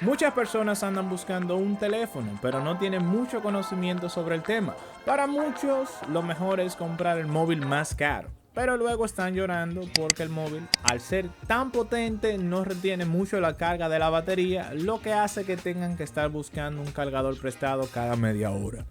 Muchas personas andan buscando un teléfono, pero no tienen mucho conocimiento sobre el tema. Para muchos, lo mejor es comprar el móvil más caro, pero luego están llorando porque el móvil, al ser tan potente, no retiene mucho la carga de la batería, lo que hace que tengan que estar buscando un cargador prestado cada media hora.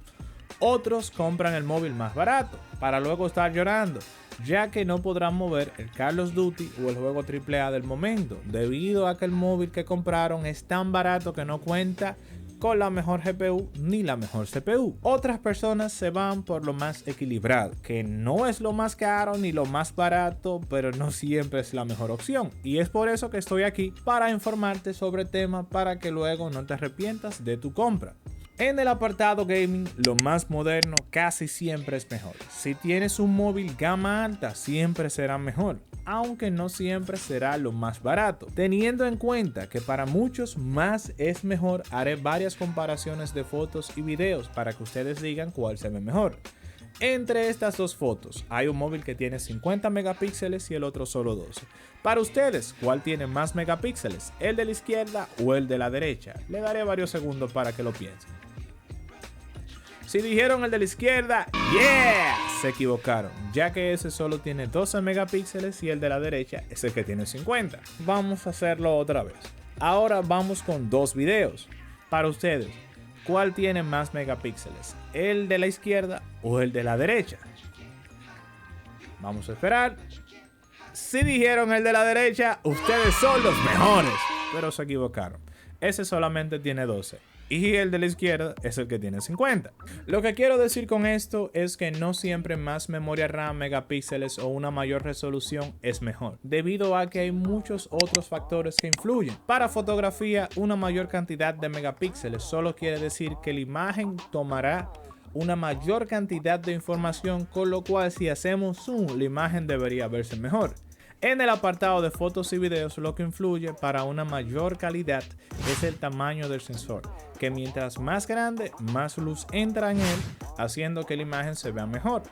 Otros compran el móvil más barato, para luego estar llorando, ya que no podrán mover el Call of Duty o el juego AAA del momento, debido a que el móvil que compraron es tan barato que no cuenta con la mejor GPU ni la mejor CPU. Otras personas se van por lo más equilibrado, que no es lo más caro ni lo más barato, pero no siempre es la mejor opción. Y es por eso que estoy aquí, para informarte sobre el tema, para que luego no te arrepientas de tu compra. En el apartado gaming, lo más moderno casi siempre es mejor. Si tienes un móvil gama alta, siempre será mejor, aunque no siempre será lo más barato. Teniendo en cuenta que para muchos más es mejor, haré varias comparaciones de fotos y videos para que ustedes digan cuál se ve mejor. Entre estas dos fotos, hay un móvil que tiene 50 megapíxeles y el otro solo 12. Para ustedes, ¿cuál tiene más megapíxeles? ¿El de la izquierda o el de la derecha? Le daré varios segundos para que lo piensen. Si dijeron el de la izquierda, ¡yeah! Se equivocaron, ya que ese solo tiene 12 megapíxeles y el de la derecha es el que tiene 50. Vamos a hacerlo otra vez. Ahora vamos con dos videos. Para ustedes, ¿cuál tiene más megapíxeles? ¿El de la izquierda o el de la derecha? Vamos a esperar. Si dijeron el de la derecha, ustedes son los mejores, pero se equivocaron. Ese solamente tiene 12. Y el de la izquierda es el que tiene 50. Lo que quiero decir con esto es que no siempre más memoria RAM, megapíxeles o una mayor resolución es mejor, debido a que hay muchos otros factores que influyen. Para fotografía, una mayor cantidad de megapíxeles solo quiere decir que la imagen tomará una mayor cantidad de información, con lo cual si hacemos zoom, la imagen debería verse mejor. En el apartado de fotos y videos, lo que influye para una mayor calidad es el tamaño del sensor, que mientras más grande, más luz entra en él, haciendo que la imagen se vea mejor.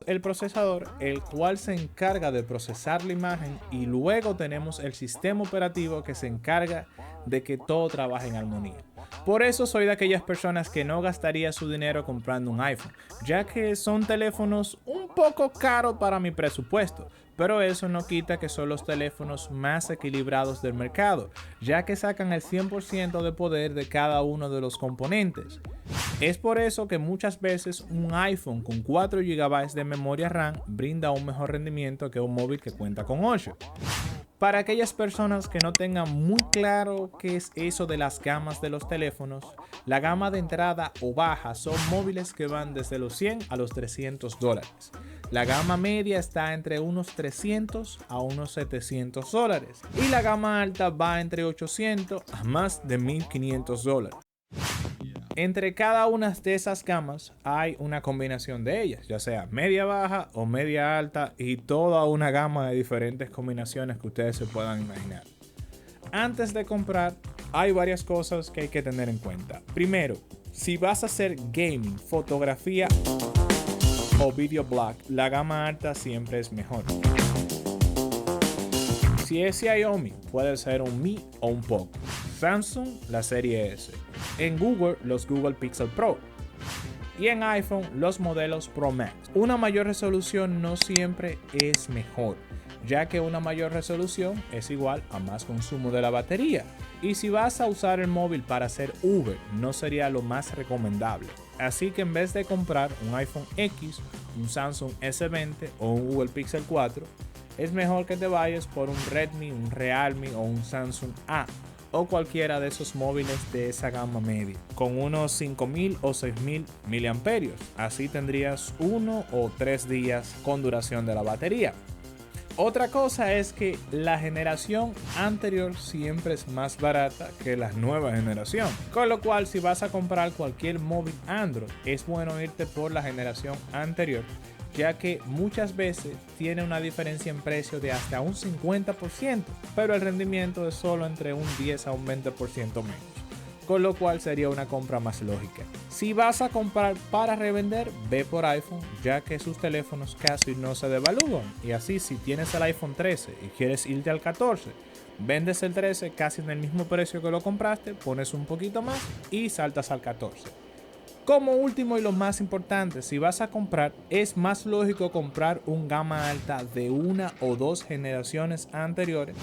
El procesador, el cual se encarga de procesar la imagen, y luego tenemos el sistema operativo que se encarga de que todo trabaje en armonía. Por eso soy de aquellas personas que no gastaría su dinero comprando un iPhone, ya que son teléfonos un poco caros para mi presupuesto, pero eso no quita que son los teléfonos más equilibrados del mercado, ya que sacan el 100% de poder de cada uno de los componentes. Es por eso que muchas veces un iPhone con 4 GB de memoria RAM brinda un mejor rendimiento que un móvil que cuenta con 8. Para aquellas personas que no tengan muy claro qué es eso de las gamas de los teléfonos, la gama de entrada o baja son móviles que van desde los 100 a los $300. La gama media está entre unos 300 a unos $700 y la gama alta va entre 800 a más de $1,500. Entre cada una de esas gamas hay una combinación de ellas, ya sea media baja o media alta, y toda una gama de diferentes combinaciones que ustedes se puedan imaginar. Antes de comprar, hay varias cosas que hay que tener en cuenta. Primero, si vas a hacer gaming, fotografía o videoblog, la gama alta siempre es mejor. Si es Xiaomi, puede ser un Mi o un Poco. Samsung, la serie S. En Google, los Google Pixel Pro. Y en iPhone, los modelos Pro Max. Una mayor resolución no siempre es mejor, ya que una mayor resolución es igual a más consumo de la batería. Y si vas a usar el móvil para hacer Uber, no sería lo más recomendable. Así que en vez de comprar un iPhone X, un Samsung S20 o un Google Pixel 4, es mejor que te vayas por un Redmi, un Realme o un Samsung A, o cualquiera de esos móviles de esa gama media, con unos 5.000 o 6.000 mAh. Así tendrías 1 o 3 días con duración de la batería. Otra cosa es que la generación anterior siempre es más barata que la nueva generación, con lo cual si vas a comprar cualquier móvil Android, es bueno irte por la generación anterior, ya que muchas veces tiene una diferencia en precio de hasta un 50%, pero el rendimiento es solo entre un 10 a un 20% menos, con lo cual sería una compra más lógica. Si vas a comprar para revender, ve por iPhone, ya que sus teléfonos casi no se devalúan, y así si tienes el iPhone 13 y quieres irte al 14, Vendes el 13 casi en el mismo precio que lo compraste, pones un poquito más y saltas al 14. Como último y lo más importante, si vas a comprar, es más lógico comprar un gama alta de una o dos generaciones anteriores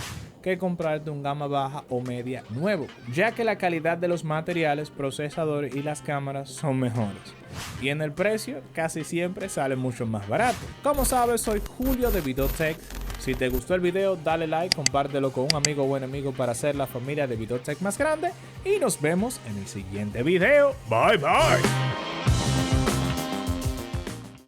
que comprarte un gama baja o media nuevo, ya que la calidad de los materiales, procesadores y las cámaras son mejores. Y en el precio casi siempre sale mucho más barato. Como sabes, soy Julio de Videotech. Si te gustó el video, dale like, compártelo con un amigo o buen amigo para hacer la familia de Videotech más grande. Y nos vemos en el siguiente video. Bye bye.